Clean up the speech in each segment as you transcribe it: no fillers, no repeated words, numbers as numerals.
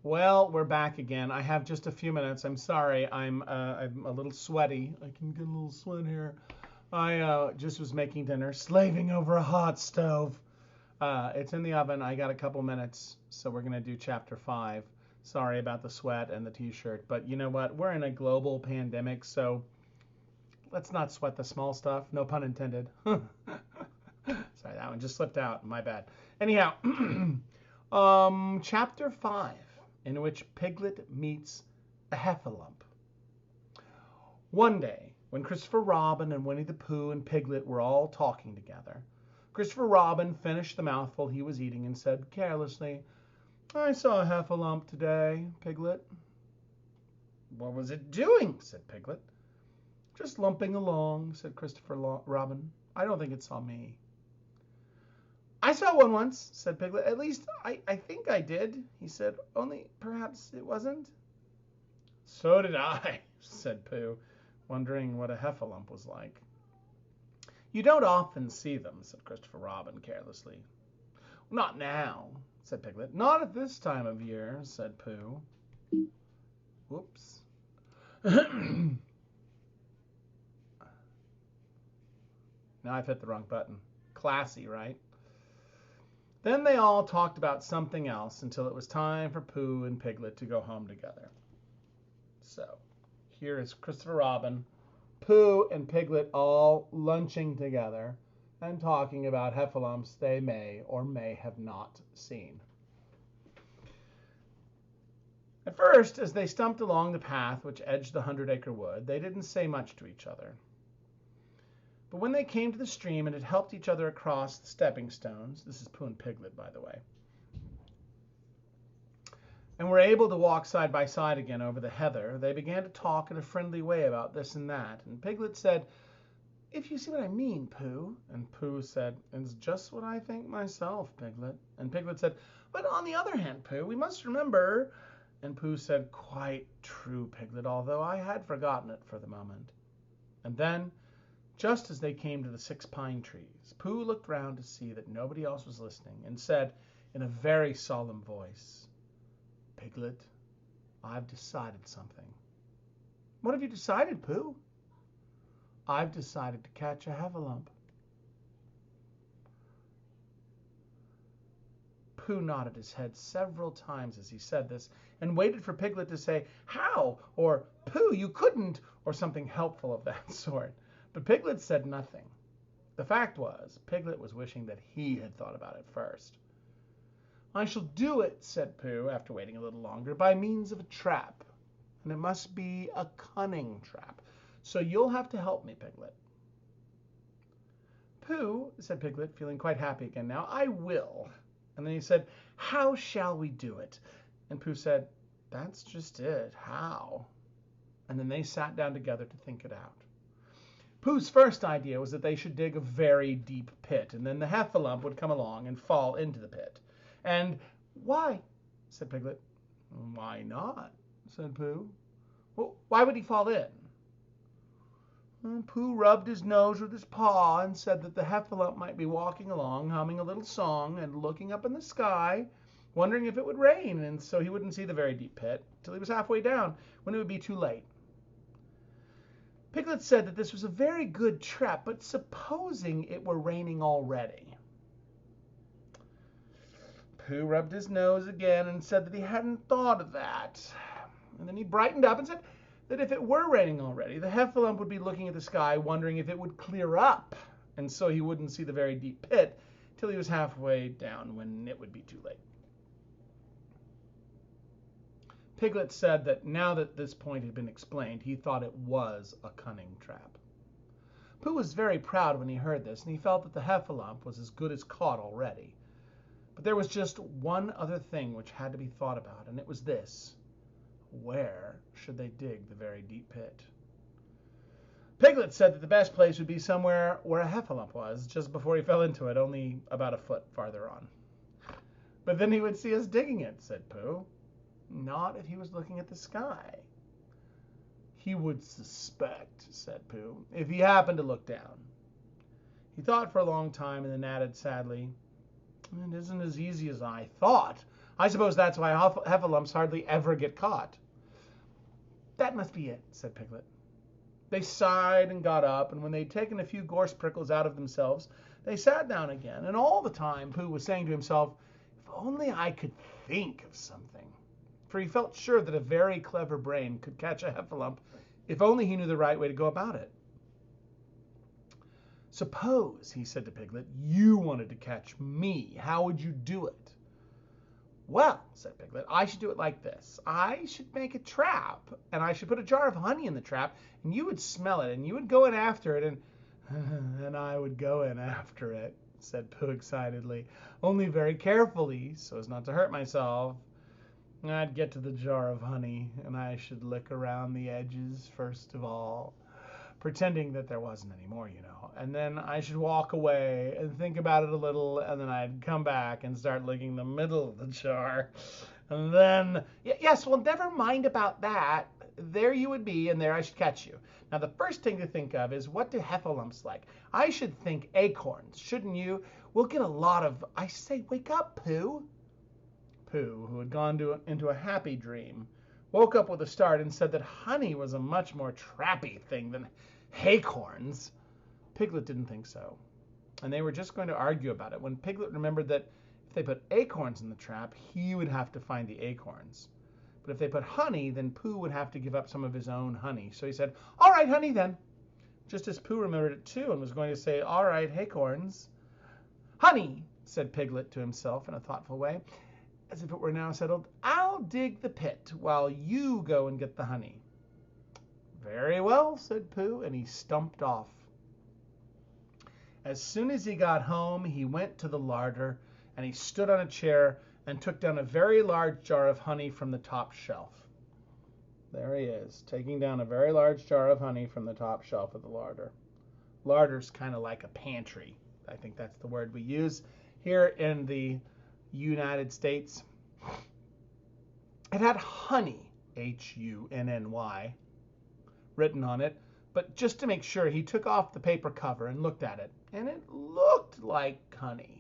Well, we're back again. I have just a few minutes. I'm sorry. I'm a little sweaty. I can get a little sweat here. I just was making dinner, slaving over a hot stove. It's in the oven. I got a couple minutes, so we're gonna do chapter 5. Sorry about the sweat and the t-shirt, but you know what? We're in a global pandemic, so let's not sweat the small stuff. No pun intended. Sorry, that one just slipped out. My bad. Anyhow, chapter 5, in which Piglet meets a heffalump. One day, when Christopher Robin and Winnie the Pooh and Piglet were all talking together, Christopher Robin finished the mouthful he was eating and said carelessly, "I saw a heffalump today, Piglet." "What was it doing?" said Piglet. "Just lumping along," said Christopher Robin. "I don't think it saw me." "I saw one once," said Piglet. "At least I think I did," he said. "Only perhaps it wasn't." "So did I," said Pooh, wondering what a heffalump was like. "You don't often see them," said Christopher Robin carelessly. "Not now," said Piglet. "Not at this time of year," said Pooh. Whoops. Now I've hit the wrong button. Classy, right? Then they all talked about something else until it was time for Pooh and Piglet to go home together. So, here is Christopher Robin, Pooh, and Piglet all lunching together and talking about heffalumps they may or may have not seen. At first, as they stumped along the path which edged the 100-acre wood, they didn't say much to each other. But when they came to the stream and had helped each other across the stepping stones, this is Pooh and Piglet, by the way, and were able to walk side by side again over the heather, they began to talk in a friendly way about this and that. And Piglet said, "If you see what I mean, Pooh." And Pooh said, "It's just what I think myself, Piglet." And Piglet said, "But on the other hand, Pooh, we must remember." And Pooh said, "Quite true, Piglet, although I had forgotten it for the moment." And then, just as they came to the 6 pine trees, Pooh looked round to see that nobody else was listening and said in a very solemn voice, "Piglet, I've decided something." "What have you decided, Pooh?" "I've decided to catch a heffalump." Pooh nodded his head several times as he said this and waited for Piglet to say, "How?" or "Pooh, you couldn't," or something helpful of that sort. But Piglet said nothing. The fact was, Piglet was wishing that he had thought about it first. "I shall do it," said Pooh, after waiting a little longer, "by means of a trap. And it must be a cunning trap. So you'll have to help me, Piglet." "Pooh," said Piglet, feeling quite happy again now, "I will." And then he said, "How shall we do it?" And Pooh said, "That's just it. How?" And then they sat down together to think it out. Pooh's first idea was that they should dig a very deep pit, and then the heffalump would come along and fall into the pit. And "Why?" said Piglet. "Why not?" said Pooh. "Well, why would he fall in?" Pooh rubbed his nose with his paw and said that the heffalump might be walking along, humming a little song and looking up in the sky, wondering if it would rain, and so he wouldn't see the very deep pit till he was halfway down, when it would be too late. Piglet said that this was a very good trap, but supposing it were raining already? Pooh rubbed his nose again and said that he hadn't thought of that. And then he brightened up and said that if it were raining already, the heffalump would be looking at the sky, wondering if it would clear up, and so he wouldn't see the very deep pit till he was halfway down, when it would be too late. Piglet said that now that this point had been explained, he thought it was a cunning trap. Pooh was very proud when he heard this, and he felt that the heffalump was as good as caught already. But there was just one other thing which had to be thought about, and it was this: where should they dig the very deep pit? Piglet said that the best place would be somewhere where a heffalump was, just before he fell into it, only about a foot farther on. "But then he would see us digging it," said Pooh. "Not if he was looking at the sky." "He would suspect," said Pooh, "if he happened to look down." He thought for a long time and then added sadly, "It isn't as easy as I thought. I suppose that's why heffalumps hardly ever get caught. That must be it, said Piglet. They sighed and got up, and when they'd taken a few gorse prickles out of themselves, they sat down again. And all the time Pooh was saying to himself, if only I could think of something. For he felt sure that a very clever brain could catch a heffalump if only he knew the right way to go about it. Suppose, he said to Piglet, you wanted to catch me. How would you do it? Well, said Piglet, I should do it like this. I should make a trap, and I should put a jar of honey in the trap, and you would smell it, and you would go in after it, and I would go in after it, said Pooh excitedly, only very carefully, so as not to hurt myself. I'd get to the jar of honey, and I should lick around the edges first of all, pretending that there wasn't any more, and then I should walk away and think about it a little, and then I'd come back and start licking the middle of the jar, and then, yes, well, never mind about that. There you would be, and there I should catch you. Now, the first thing to think of is, what do heffalumps like? I should think acorns, shouldn't you? We'll get a lot of, I say, wake up, Pooh. Pooh, who had gone into a happy dream, woke up with a start and said that honey was a much more trappy thing than acorns. Piglet didn't think so, and they were just going to argue about it when Piglet remembered that if they put acorns in the trap, he would have to find the acorns. But if they put honey, then Pooh would have to give up some of his own honey. So he said, all right, honey, then. Just as Pooh remembered it too and was going to say, all right, acorns. Honey, said Piglet to himself in a thoughtful way, as if it were now settled, I'll dig the pit while you go and get the honey. Very well, said Pooh, and he stumped off. As soon as he got home, he went to the larder, and he stood on a chair and took down a very large jar of honey from the top shelf. There he is, taking down a very large jar of honey from the top shelf of the larder. Larder's kind of like a pantry. I think that's the word we use here in the United States. It had honey, Hunny, written on it, but just to make sure, he took off the paper cover and looked at it, and it looked like honey.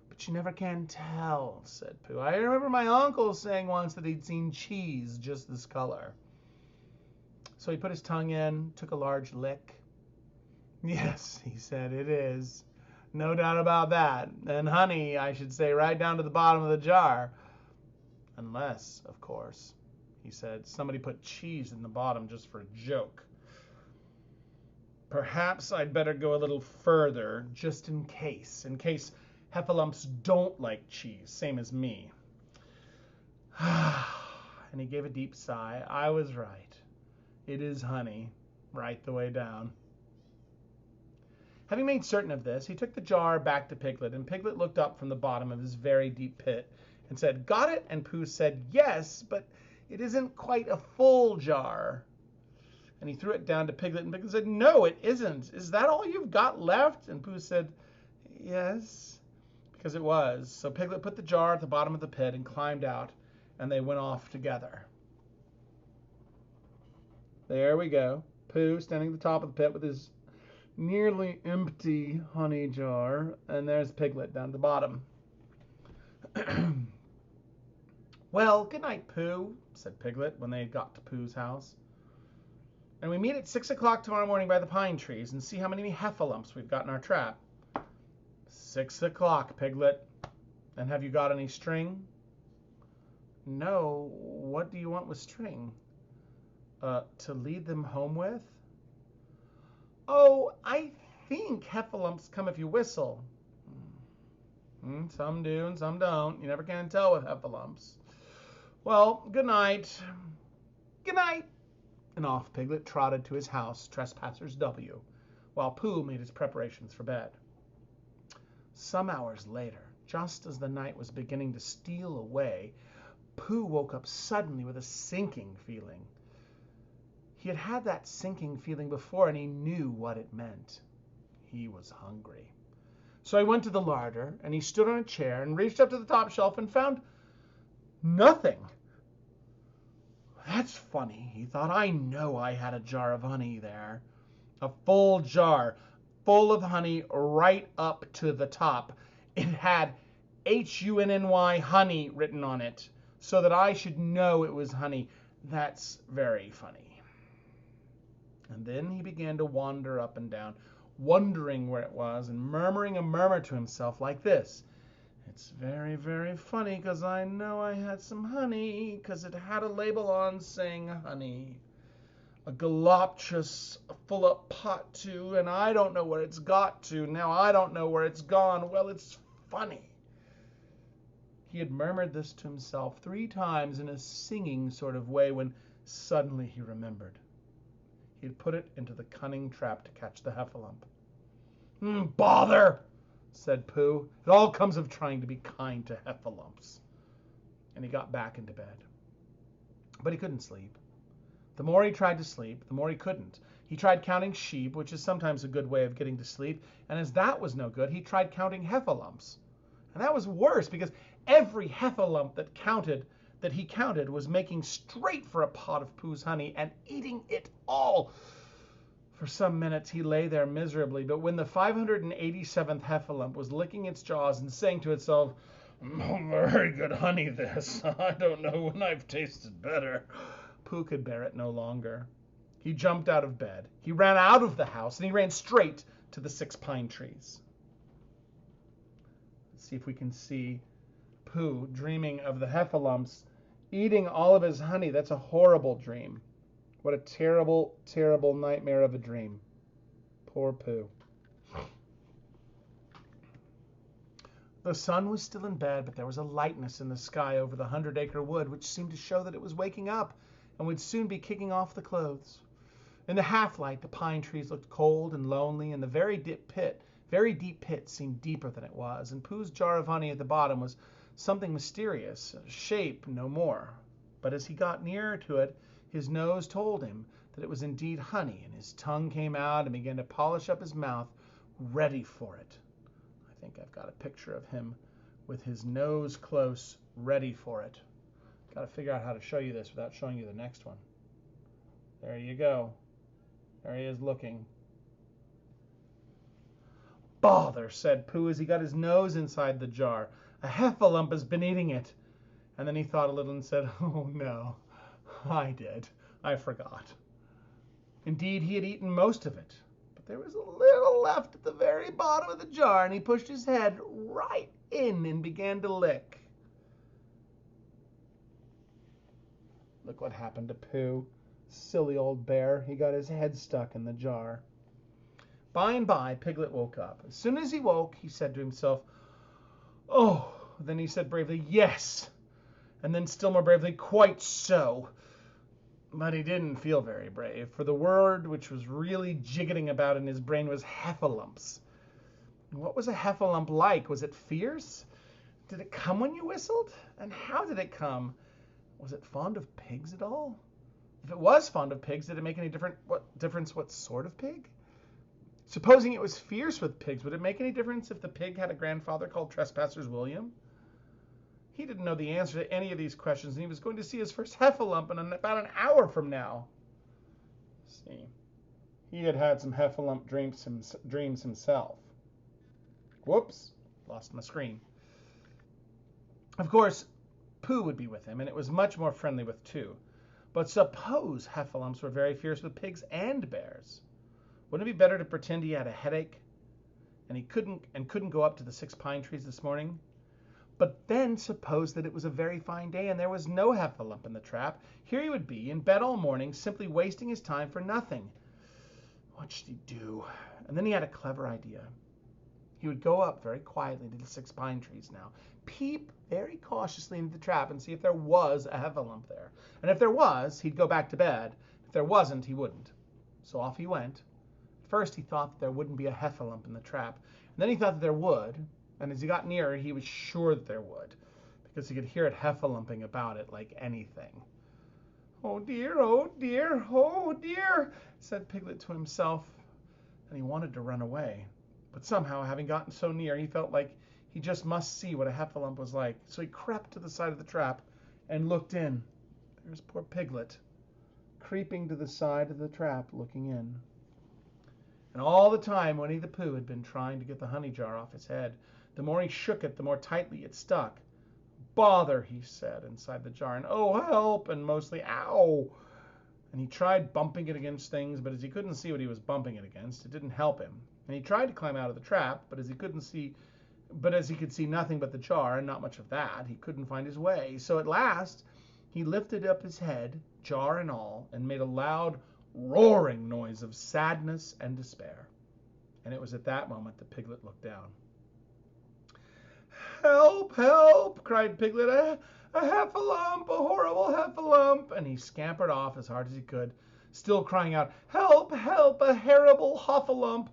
But you never can tell, said Pooh. I remember my uncle saying once that he'd seen cheese just this color. So he put his tongue in, took a large lick. Yes, he said, it is. No doubt about that. And honey, I should say, right down to the bottom of the jar. Unless, of course, he said, somebody put cheese in the bottom just for a joke. Perhaps I'd better go a little further, just in case heffalumps don't like cheese, same as me. And he gave a deep sigh. I was right. It is honey, right the way down. Having made certain of this, he took the jar back to Piglet, and Piglet looked up from the bottom of his very deep pit and said, got it? And Pooh said, yes, but it isn't quite a full jar. And he threw it down to Piglet, and Piglet said, no, it isn't. Is that all you've got left? And Pooh said, yes, because it was. So Piglet put the jar at the bottom of the pit and climbed out, and they went off together. There we go. Pooh standing at the top of the pit with his nearly empty honey jar, and there's Piglet down at the bottom. Well, good night, Pooh, said Piglet when they got to Pooh's house. And we meet at 6 o'clock tomorrow morning by the pine trees and see how many heffalumps we've got in our trap. 6 o'clock, Piglet. And have you got any string? No. What do you want with string? To lead them home with? Oh, I think heffalumps come if you whistle. Some do and some don't. You never can tell with heffalumps. Well, good night. Good night. And off Piglet trotted to his house, Trespassers W, while Pooh made his preparations for bed. Some hours later, just as the night was beginning to steal away, Pooh woke up suddenly with a sinking feeling. He had had that sinking feeling before, and he knew what it meant. He was hungry. So he went to the larder, and he stood on a chair and reached up to the top shelf and found nothing. That's funny, he thought. I know I had a jar of honey there. A full jar, full of honey right up to the top. It had H-U-N-N-Y, honey, written on it, so that I should know it was honey. That's very funny. And then he began to wander up and down, wondering where it was, and murmuring a murmur to himself like this. It's very, very funny, 'cause I know I had some honey, 'cause it had a label on saying honey. A galoptrus full of pot too, and I don't know where it's got to. Now I don't know where it's gone. Well, it's funny. He had murmured this to himself 3 times in a singing sort of way when suddenly he remembered. He had put it into the cunning trap to catch the heffalump. Bother, said Pooh. It all comes of trying to be kind to heffalumps. And he got back into bed. But he couldn't sleep. The more he tried to sleep, the more he couldn't. He tried counting sheep, which is sometimes a good way of getting to sleep, and as that was no good, he tried counting heffalumps. And that was worse, because every heffalump that he counted was making straight for a pot of Pooh's honey and eating it all. For some minutes he lay there miserably, but when the 587th heffalump was licking its jaws and saying to itself, very good honey this, I don't know when I've tasted better, Pooh could bear it no longer. He jumped out of bed. He ran out of the house, and he ran straight to the 6 pine trees. Let's see if we can see Pooh dreaming of the heffalumps eating all of his honey. That's a horrible dream. What a terrible, terrible nightmare of a dream. Poor Pooh. The sun was still in bed, but there was a lightness in the sky over the 100-acre wood, which seemed to show that it was waking up and would soon be kicking off the clothes. In the half-light, the pine trees looked cold and lonely, and the very deep pit seemed deeper than it was, and Pooh's jar of honey at the bottom was something mysterious, a shape no more. But as he got nearer to it, his nose told him that it was indeed honey, and his tongue came out and began to polish up his mouth, ready for it. I think I've got a picture of him with his nose close, ready for it. Got to figure out how to show you this without showing you the next one. There you go. There he is looking. Bother, said Pooh as he got his nose inside the jar. A heffalump has been eating it. And then he thought a little and said, oh no, I did. I forgot. Indeed, he had eaten most of it. But there was a little left at the very bottom of the jar, and he pushed his head right in and began to lick. Look what happened to Pooh. Silly old bear. He got his head stuck in the jar. By and by, Piglet woke up. As soon as he woke, he said to himself, oh, then he said bravely, yes. And then still more bravely, quite so. But he didn't feel very brave, for the word which was really jiggetting about in his brain was heffalumps. What was a heffalump like? Was it fierce? Did it come when you whistled? And how did it come? Was it fond of pigs at all? If it was fond of pigs, did it make any difference what sort of pig? Supposing it was fierce with pigs, would it make any difference if the pig had a grandfather called Trespassers William? He didn't know the answer to any of these questions, and he was going to see his first heffalump in about an hour from now. Let's see. He had had some heffalump dreams himself. Whoops, lost my screen. Of course, Pooh would be with him, and it was much more friendly with 2. But suppose heffalumps were very fierce with pigs and bears. Wouldn't it be better to pretend he had a headache and he couldn't go up to the 6 pine trees this morning? But then suppose that it was a very fine day and there was no heffalump in the trap. Here he would be in bed all morning, simply wasting his time for nothing. What should he do? And then he had a clever idea. He would go up very quietly to the 6 pine trees now, peep very cautiously into the trap and see if there was a heffalump there. And if there was, he'd go back to bed. If there wasn't, he wouldn't. So off he went. First he thought that there wouldn't be a heffalump in the trap. And then he thought that there would. And as he got nearer, he was sure that there would, because he could hear it heffalumping about it like anything. Oh dear, oh dear, oh dear, said Piglet to himself. And he wanted to run away. But somehow, having gotten so near, he felt like he just must see what a heffalump was like. So he crept to the side of the trap and looked in. There's poor Piglet, creeping to the side of the trap, looking in. And all the time, Winnie-the-Pooh had been trying to get the honey jar off his head. The more he shook it, the more tightly it stuck. "Bother," he said inside the jar, and "Oh, help," and mostly "ow." And he tried bumping it against things, but as he couldn't see what he was bumping it against, it didn't help him. And he tried to climb out of the trap, but as he could see nothing but the jar and not much of that, he couldn't find his way. So at last he lifted up his head, jar and all, and made a loud roaring noise of sadness and despair. And it was at that moment that Piglet looked down. "Help, help," cried Piglet. A heffalump, a horrible heffalump." And he scampered off as hard as he could, still crying out, "Help, help, a horrible huffalump.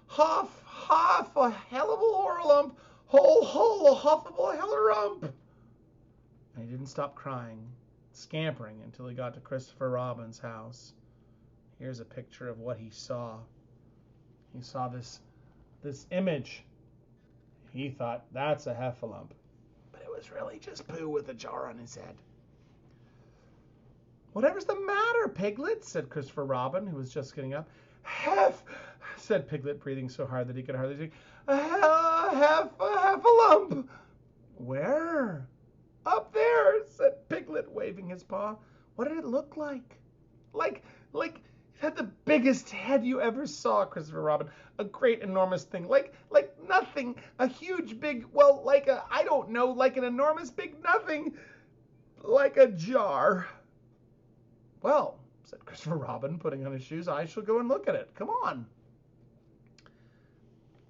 Huff, huff, a hellable horralump. Hole, hole, a huffable hellerump." And he didn't stop crying, scampering until he got to Christopher Robin's house. Here's a picture of what he saw. He saw this image. He thought, "That's a heffalump." But it was really just Pooh with a jar on his head. "Whatever's the matter, Piglet?" said Christopher Robin, who was just getting up. "Heff," said Piglet, breathing so hard that he could hardly speak. "A heffalump." "Where?" "Up there," said Piglet, waving his paw. "What did it look like?" Like it had the biggest head you ever saw, Christopher Robin. A great, enormous thing. Like nothing. A huge, big, well, I don't know, like an enormous, big nothing. Like a jar. "Well," said Christopher Robin, putting on his shoes, "I shall go and look at it. Come on."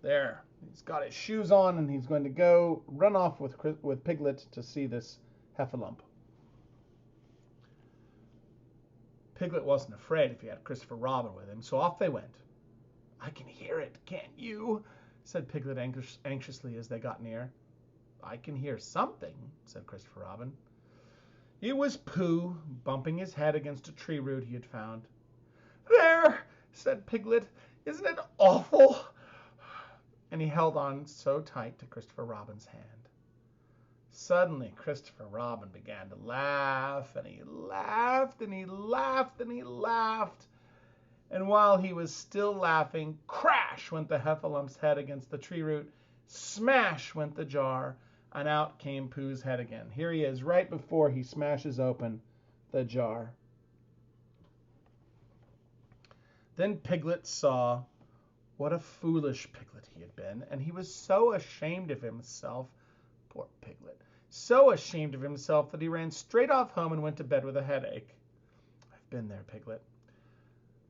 There. He's got his shoes on, and he's going to go run off with Piglet to see this heffalump. Piglet wasn't afraid if he had Christopher Robin with him, so off they went. "I can hear it, can't you?" said Piglet anxiously as they got near. "I can hear something," said Christopher Robin. It was Pooh, bumping his head against a tree root he had found. "There," said Piglet. "Isn't it awful?" And he held on so tight to Christopher Robin's hand. Suddenly, Christopher Robin began to laugh, and he laughed, and he laughed, and he laughed. And while he was still laughing, crash went the heffalump's head against the tree root, smash went the jar, and out came Pooh's head again. Here he is, right before he smashes open the jar. Then Piglet saw what a foolish Piglet he had been, and he was so ashamed of himself, poor Piglet, so ashamed of himself that he ran straight off home and went to bed with a headache. I've been there, Piglet.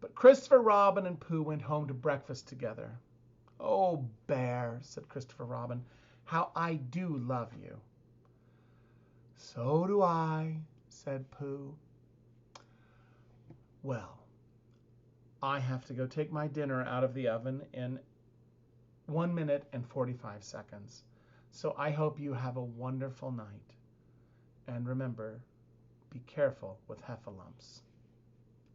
But Christopher Robin and Pooh went home to breakfast together. "Oh, Bear," said Christopher Robin, "how I do love you." "So do I," said Pooh. "Well, I have to go take my dinner out of the oven in 1 minute and 45 seconds. So I hope you have a wonderful night. And remember, be careful with heffalumps."